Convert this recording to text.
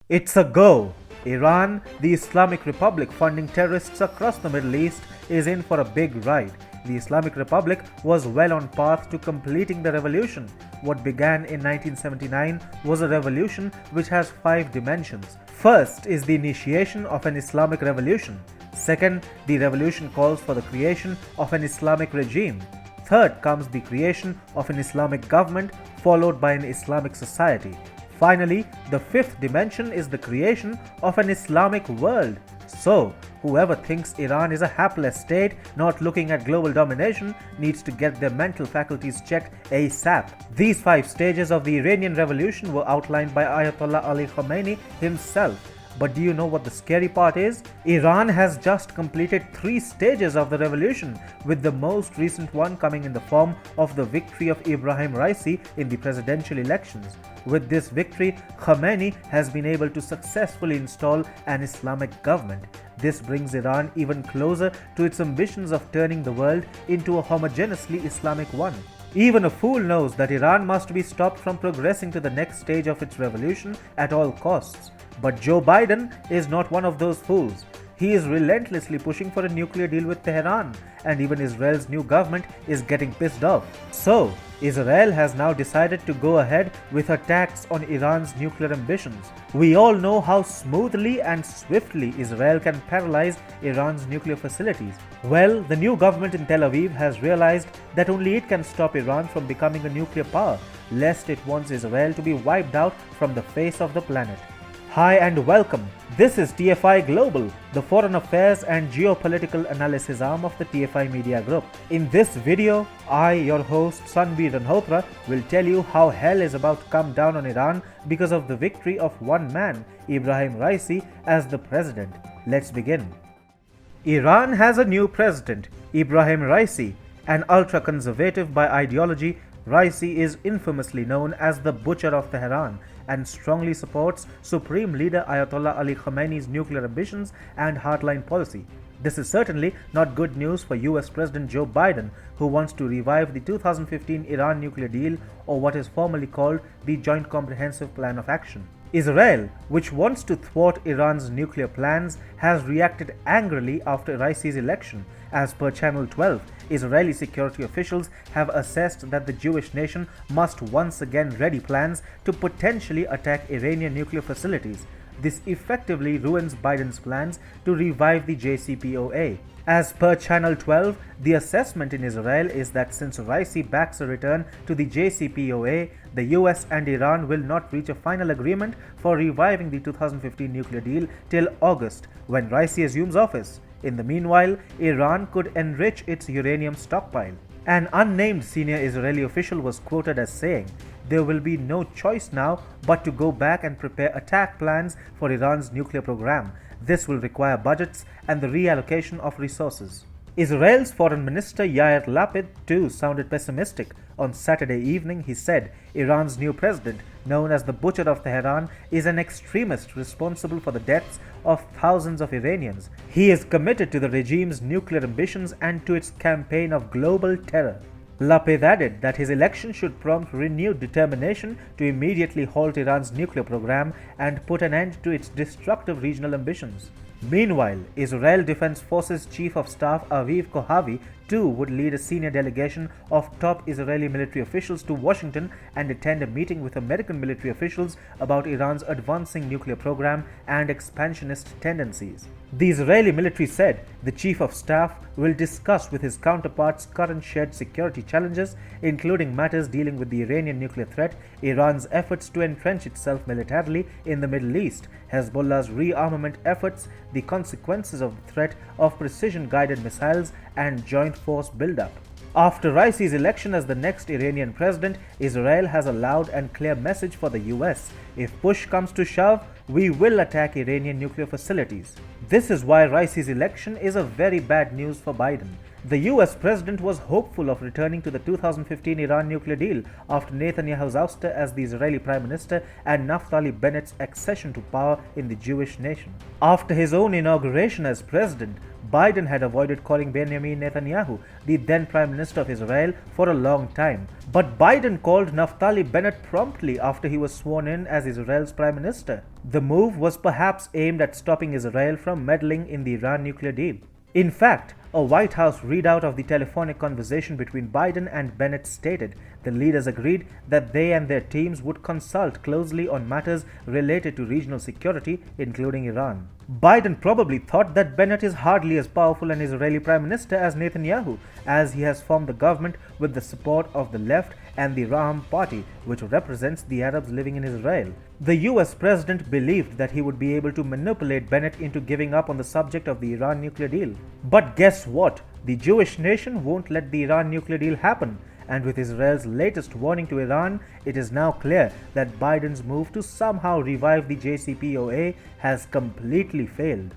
It's a go! Iran, the Islamic Republic funding terrorists across the Middle East, is in for a big ride. The Islamic Republic was well on path to completing the revolution. What began in 1979 was a revolution which has 5 dimensions. First is the initiation of an Islamic revolution. Second, the revolution calls for the creation of an Islamic regime. Third comes the creation of an Islamic government, followed by an Islamic society. Finally, the 5th dimension is the creation of an Islamic world. So, whoever thinks Iran is a hapless state not looking at global domination needs to get their mental faculties checked ASAP. These 5 stages of the Iranian Revolution were outlined by Ayatollah Ali Khamenei himself. But do you know what the scary part is? Iran has just completed 3 stages of the revolution, with the most recent one coming in the form of the victory of Ebrahim Raisi in the presidential elections. With this victory, Khamenei has been able to successfully install an Islamic government. This brings Iran even closer to its ambitions of turning the world into a homogeneously Islamic one. Even a fool knows that Iran must be stopped from progressing to the next stage of its revolution at all costs. But Joe Biden is not one of those fools. He is relentlessly pushing for a nuclear deal with Tehran, and even Israel's new government is getting pissed off. So, Israel has now decided to go ahead with attacks on Iran's nuclear ambitions. We all know how smoothly and swiftly Israel can paralyze Iran's nuclear facilities. Well, the new government in Tel Aviv has realized that only it can stop Iran from becoming a nuclear power, lest it wants Israel to be wiped out from the face of the planet. Hi and welcome. This is TFI Global, the foreign affairs and geopolitical analysis arm of the TFI Media Group. In this video, I, your host Sanbir Ranhotra, will tell you how hell is about to come down on Iran because of the victory of one man, Ebrahim Raisi, as the president. Let's begin. Iran has a new president, Ebrahim Raisi, an ultra-conservative by ideology. Raisi is infamously known as the Butcher of Tehran and strongly supports Supreme Leader Ayatollah Ali Khamenei's nuclear ambitions and hardline policy. This is certainly not good news for US President Joe Biden, who wants to revive the 2015 Iran nuclear deal, or what is formally called the Joint Comprehensive Plan of Action. Israel, which wants to thwart Iran's nuclear plans, has reacted angrily after Raisi's election. As per Channel 12, Israeli security officials have assessed that the Jewish nation must once again ready plans to potentially attack Iranian nuclear facilities. This effectively ruins Biden's plans to revive the JCPOA. As per Channel 12, the assessment in Israel is that since Raisi backs a return to the JCPOA, the US and Iran will not reach a final agreement for reviving the 2015 nuclear deal till August, when Raisi assumes office. In the meanwhile, Iran could enrich its uranium stockpile. An unnamed senior Israeli official was quoted as saying, "There will be no choice now but to go back and prepare attack plans for Iran's nuclear program. This will require budgets and the reallocation of resources." Israel's Foreign Minister Yair Lapid too sounded pessimistic. On Saturday evening, he said Iran's new president, known as the Butcher of Tehran, is an extremist responsible for the deaths of thousands of Iranians. He is committed to the regime's nuclear ambitions and to its campaign of global terror. Lapid added that his election should prompt renewed determination to immediately halt Iran's nuclear program and put an end to its destructive regional ambitions. Meanwhile, Israel Defense Forces Chief of Staff Aviv Kohavi too would lead a senior delegation of top Israeli military officials to Washington and attend a meeting with American military officials about Iran's advancing nuclear program and expansionist tendencies. The Israeli military said the Chief of Staff will discuss with his counterparts current shared security challenges, including matters dealing with the Iranian nuclear threat, Iran's efforts to entrench itself militarily in the Middle East, Hezbollah's rearmament efforts, the consequences of the threat of precision-guided missiles, and joint force buildup. After Raisi's election as the next Iranian president, Israel has a loud and clear message for the US. If push comes to shove, we will attack Iranian nuclear facilities. This is why Raisi's election is a very bad news for Biden. The US president was hopeful of returning to the 2015 Iran nuclear deal after Netanyahu's ouster as the Israeli prime minister and Naftali Bennett's accession to power in the Jewish nation. After his own inauguration as president, Biden had avoided calling Benjamin Netanyahu, the then prime minister of Israel, for a long time. But Biden called Naftali Bennett promptly after he was sworn in as Israel's prime minister. The move was perhaps aimed at stopping Israel from meddling in the Iran nuclear deal. In fact, a White House readout of the telephonic conversation between Biden and Bennett stated the leaders agreed that they and their teams would consult closely on matters related to regional security, including Iran. Biden probably thought that Bennett is hardly as powerful an Israeli prime minister as Netanyahu, as he has formed the government with the support of the left and the Ra'am party, which represents the Arabs living in Israel. The US president believed that he would be able to manipulate Bennett into giving up on the subject of the Iran nuclear deal. But guess what? The Jewish nation won't let the Iran nuclear deal happen. And with Israel's latest warning to Iran, it is now clear that Biden's move to somehow revive the JCPOA has completely failed.